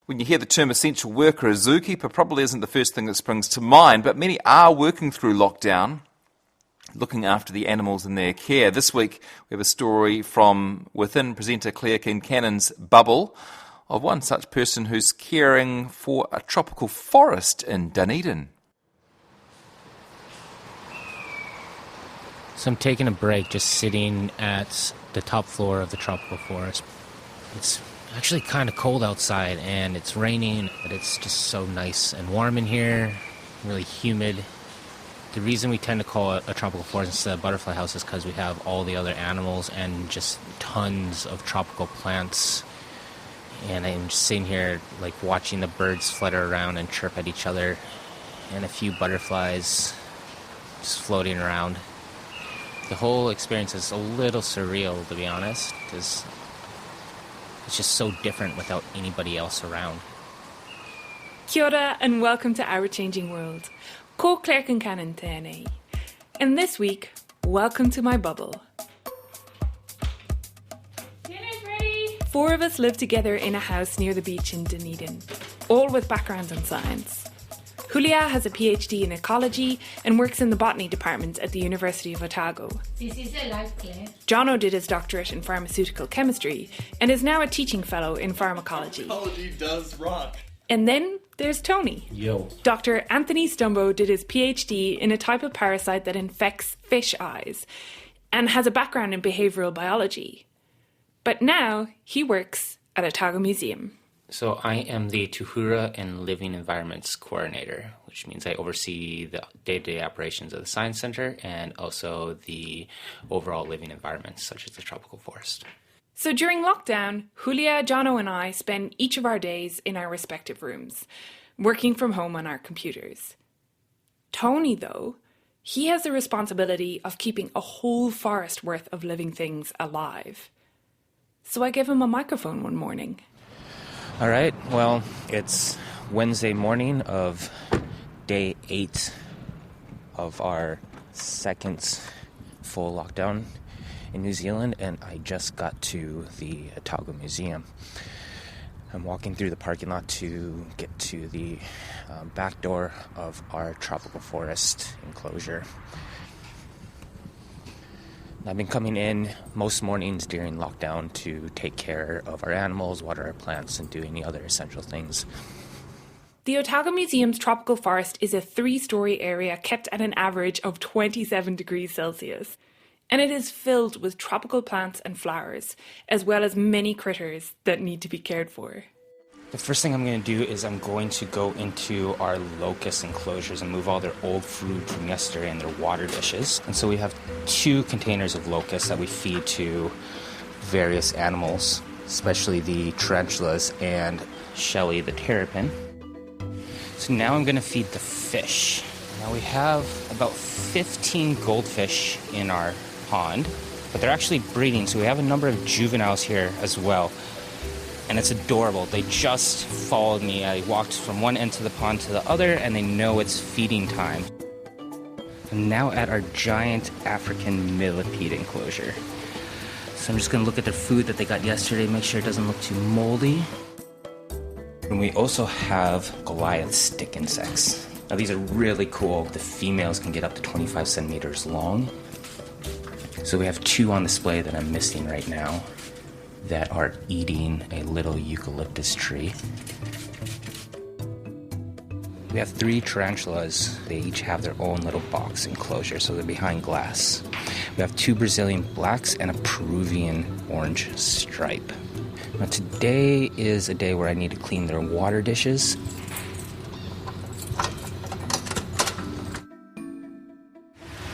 When you hear the term essential worker, a zookeeper probably isn't the first thing that springs to mind, but many are working through lockdown, looking after the animals in their care. This week we have a story from within presenter Claire Kincannon's bubble of one such person who's caring for a tropical forest in Dunedin. So I'm taking a break, just sitting at the top floor of the tropical forest. It's actually kind of cold outside and it's raining, but it's just so nice and warm in here, really humid. The reason we tend to call it a tropical forest instead of butterfly house is because we have all the other animals and just tons of tropical plants. And I'm just sitting here like watching the birds flutter around and chirp at each other, and a few butterflies just floating around. The whole experience is a little surreal, to be honest, because it's just so different without anybody else around. Kia ora and welcome to Our Changing World. Ko Claire Kincannon tēnei. And this week, welcome to my bubble. Dinner's ready! 4 of us live together in a house near the beach in Dunedin, all with backgrounds in science. Julia has a PhD in ecology and works in the botany department at the University of Otago. This is a life, Claire. Jono did his doctorate in pharmaceutical chemistry and is now a teaching fellow in pharmacology. Pharmacology does rock. And then there's Tony. Yo. Dr. Anthony Stumbo did his PhD in a type of parasite that infects fish eyes and has a background in behavioural biology. But now he works at Otago Museum. So I am the Tuhura and Living Environments Coordinator, which means I oversee the day-to-day operations of the Science Center and also the overall living environments, such as the tropical forest. So during lockdown, Julia, Jono and I spend each of our days in our respective rooms, working from home on our computers. Tony, though, he has the responsibility of keeping a whole forest worth of living things alive. So I gave him a microphone one morning. All right, well, it's Wednesday morning of day 8 of our second full lockdown in New Zealand, and I just got to the Otago Museum. I'm walking through the parking lot to get to the back door of our tropical forest enclosure. I've been coming in most mornings during lockdown to take care of our animals, water our plants, and do any other essential things. The Otago Museum's tropical forest is a 3-story area kept at an average of 27 degrees Celsius. And it is filled with tropical plants and flowers, as well as many critters that need to be cared for. The first thing I'm going to do is I'm going to go into our locust enclosures and move all their old food from yesterday and their water dishes. And so we have 2 containers of locusts that we feed to various animals, especially the tarantulas and Shelly the terrapin. So now I'm going to feed the fish. Now we have about 15 goldfish in our pond, but they're actually breeding, so we have a number of juveniles here as well. And it's adorable. They just followed me. I walked from one end of the pond to the other, and they know it's feeding time. I'm now at our giant African millipede enclosure. So I'm just going to look at their food that they got yesterday, make sure it doesn't look too moldy. And we also have Goliath stick insects. Now these are really cool. The females can get up to 25 centimeters long. So we have 2 on display that I'm missing right now that are eating a little eucalyptus tree. We have 3 tarantulas. They each have their own little box enclosure, so they're behind glass. We have 2 Brazilian blacks and a Peruvian orange stripe. Now today is a day where I need to clean their water dishes.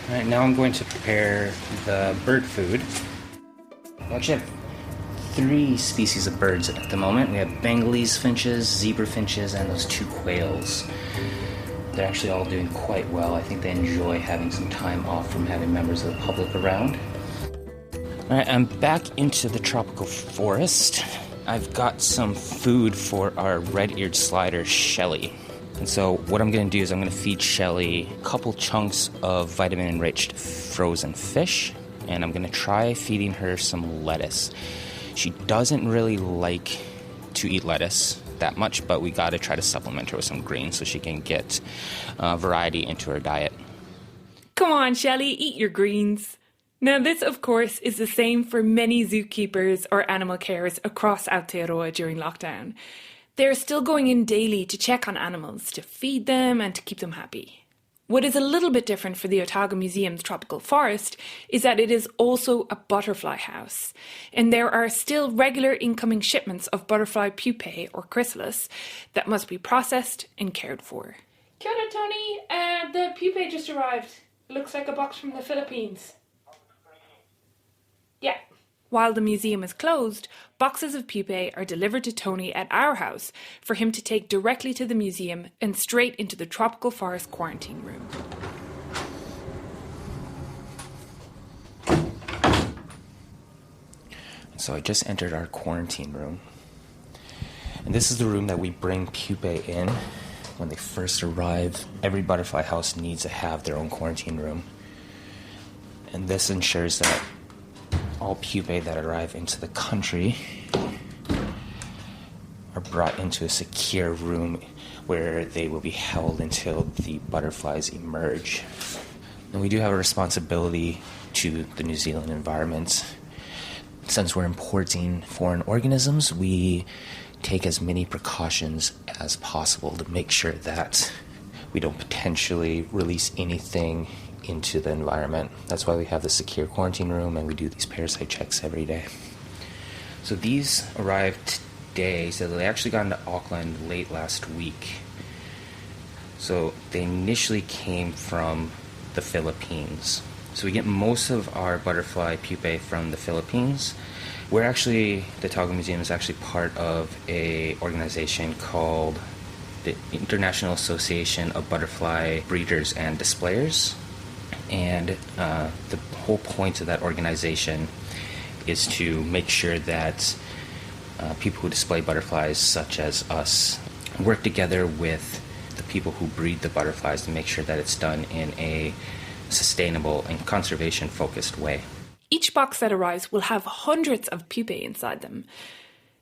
All right, now I'm going to prepare the bird food. I actually have 3 species of birds at the moment. We have Bengalese finches, zebra finches, and those 2 quails. They're actually all doing quite well. I think they enjoy having some time off from having members of the public around. All right, I'm back into the tropical forest. I've got some food for our red-eared slider, Shelly. And so what I'm going to do is I'm going to feed Shelly a couple chunks of vitamin-enriched frozen fish, and I'm going to try feeding her some lettuce. She doesn't really like to eat lettuce, that much, but we got to try to supplement her with some greens so she can get variety into her diet. Come on, Shelley, eat your greens. Now this, of course, is the same for many zookeepers or animal carers across Aotearoa during lockdown. They're still going in daily to check on animals, to feed them and to keep them happy. What is a little bit different for the Otago Museum's tropical forest is that it is also a butterfly house, and there are still regular incoming shipments of butterfly pupae or chrysalis that must be processed and cared for. Kia ora, Tony. The pupae just arrived. It looks like a box from the Philippines. Yeah. While the museum is closed, boxes of pupae are delivered to Tony at our house for him to take directly to the museum and straight into the tropical forest quarantine room. So I just entered our quarantine room. And this is the room that we bring pupae in when they first arrive. Every butterfly house needs to have their own quarantine room. And this ensures that all pupae that arrive into the country are brought into a secure room where they will be held until the butterflies emerge. And we do have a responsibility to the New Zealand environment. Since we're importing foreign organisms, we take as many precautions as possible to make sure that we don't potentially release anything into the environment. That's why we have the secure quarantine room and we do these parasite checks every day. So these arrived today, so they actually got into Auckland late last week. So they initially came from the Philippines. So we get most of our butterfly pupae from the Philippines. We're actually, the Otago Museum is actually part of a organization called the International Association of Butterfly Breeders and Displayers. And the whole point of that organization is to make sure that people who display butterflies, such as us, work together with the people who breed the butterflies to make sure that it's done in a sustainable and conservation-focused way. Each box that arrives will have hundreds of pupae inside them.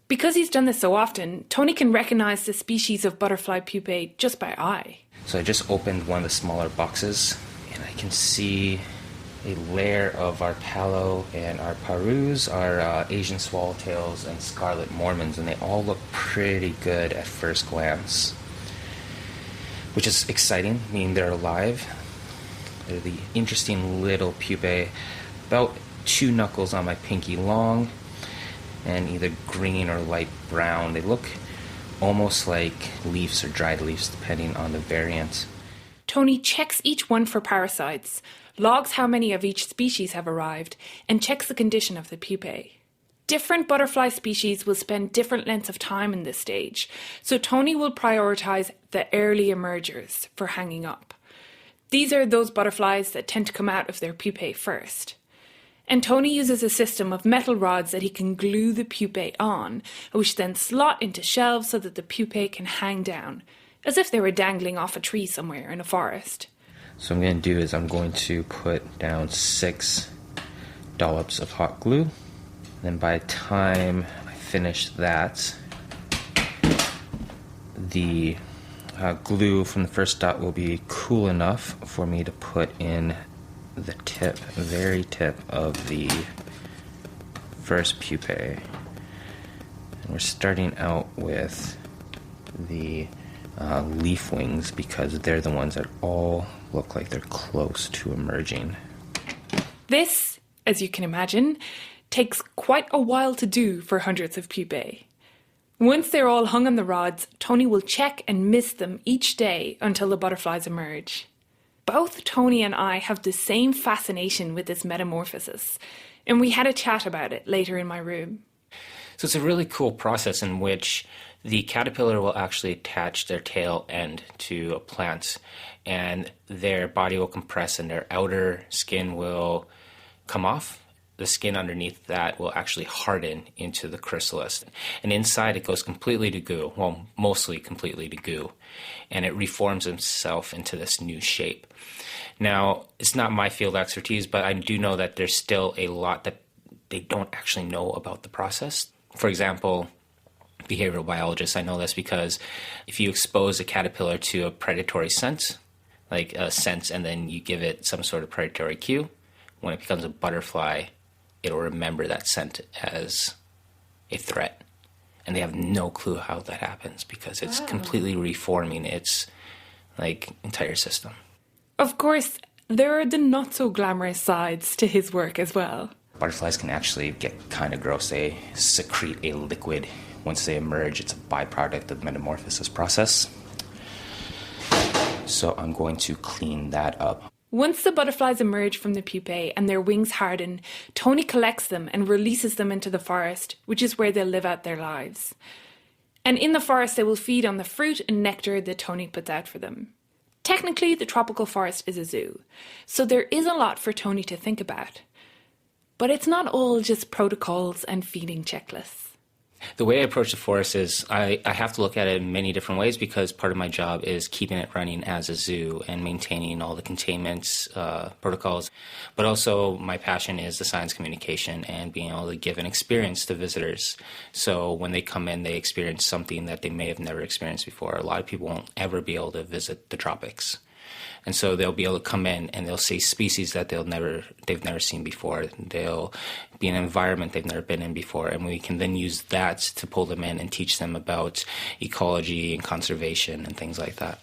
Because he's done this so often, Tony can recognize the species of butterfly pupae just by eye. So I just opened one of the smaller boxes, and I can see a layer of our palo and our parus, our Asian swallowtails and scarlet mormons, and they all look pretty good at first glance, which is exciting, meaning they're alive. They're the interesting little pupae, about 2 knuckles on my pinky long, and either green or light brown. They look almost like leaves or dried leaves, depending on the variant. Tony checks each one for parasites, logs how many of each species have arrived, and checks the condition of the pupae. Different butterfly species will spend different lengths of time in this stage, so Tony will prioritise the early emergers for hanging up. These are those butterflies that tend to come out of their pupae first. And Tony uses a system of metal rods that he can glue the pupae on, which then slot into shelves so that the pupae can hang down, as if they were dangling off a tree somewhere in a forest. So what I'm going to do is I'm going to put down 6 dollops of hot glue. Then by the time I finish that, the glue from the first dot will be cool enough for me to put in the tip, very tip of the first pupae. And we're starting out with the leaf wings because they're the ones that all look like they're close to emerging. This, as you can imagine, takes quite a while to do for hundreds of pupae. Once they're all hung on the rods, Tony will check and mist them each day until the butterflies emerge. Both Tony and I have the same fascination with this metamorphosis, and we had a chat about it later in my room. So it's a really cool process in which the caterpillar will actually attach their tail end to a plant, and their body will compress and their outer skin will come off. The skin underneath that will actually harden into the chrysalis. And inside it goes completely to goo, well, mostly completely to goo. And it reforms itself into this new shape. Now, it's not my field expertise, but I do know that there's still a lot that they don't actually know about the process. For example, behavioral biologist. I know this because if you expose a caterpillar to a predatory scent, like a scent, and then you give it some sort of predatory cue, when it becomes a butterfly, it'll remember that scent as a threat. And they have no clue how that happens because it's completely reforming its entire system. Of course, there are the not so glamorous sides to his work as well. Butterflies can actually get kind of gross. They secrete a liquid. Once they emerge, it's a byproduct of the metamorphosis process. So I'm going to clean that up. Once the butterflies emerge from the pupae and their wings harden, Tony collects them and releases them into the forest, which is where they'll live out their lives. And in the forest, they will feed on the fruit and nectar that Tony puts out for them. Technically, the tropical forest is a zoo, so there is a lot for Tony to think about. But it's not all just protocols and feeding checklists. The way I approach the forest is I have to look at it in many different ways because part of my job is keeping it running as a zoo and maintaining all the containment protocols. But also my passion is the science communication and being able to give an experience to visitors. So when they come in, they experience something that they may have never experienced before. A lot of people won't ever be able to visit the tropics. And so they'll be able to come in and they'll see species that they've never seen before. They'll be in an environment they've never been in before. And we can then use that to pull them in and teach them about ecology and conservation and things like that.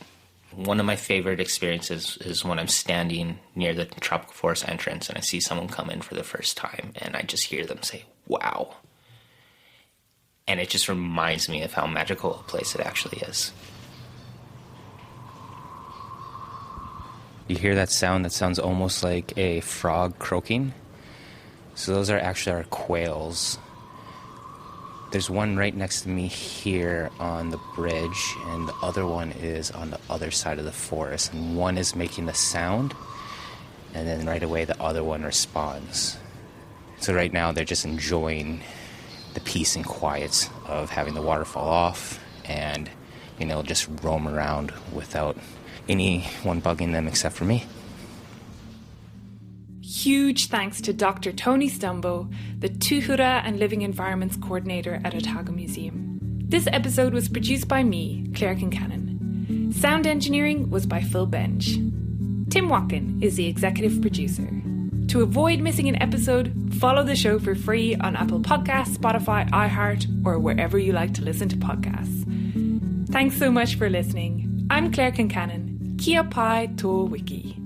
One of my favorite experiences is when I'm standing near the tropical forest entrance and I see someone come in for the first time and I just hear them say, wow. And it just reminds me of how magical a place it actually is. You hear that sound that sounds almost like a frog croaking? So those are actually our quails. There's one right next to me here on the bridge, and the other one is on the other side of the forest. And one is making the sound, and then right away the other one responds. So right now they're just enjoying the peace and quiet of having the water fall off and being able to just roam around without anyone bugging them except for me. Huge thanks to Dr. Tony Stumbo, the Tuhura and Living Environments Coordinator at Otago Museum. This episode was produced by me, Claire Kincannon. Sound engineering was by Phil Bench. Tim Watkin is the executive producer. To avoid missing an episode, follow the show for free on Apple Podcasts, Spotify, iHeart, or wherever you like to listen to podcasts. Thanks so much for listening. I'm Claire Kincannon. Kia pai tō wiki.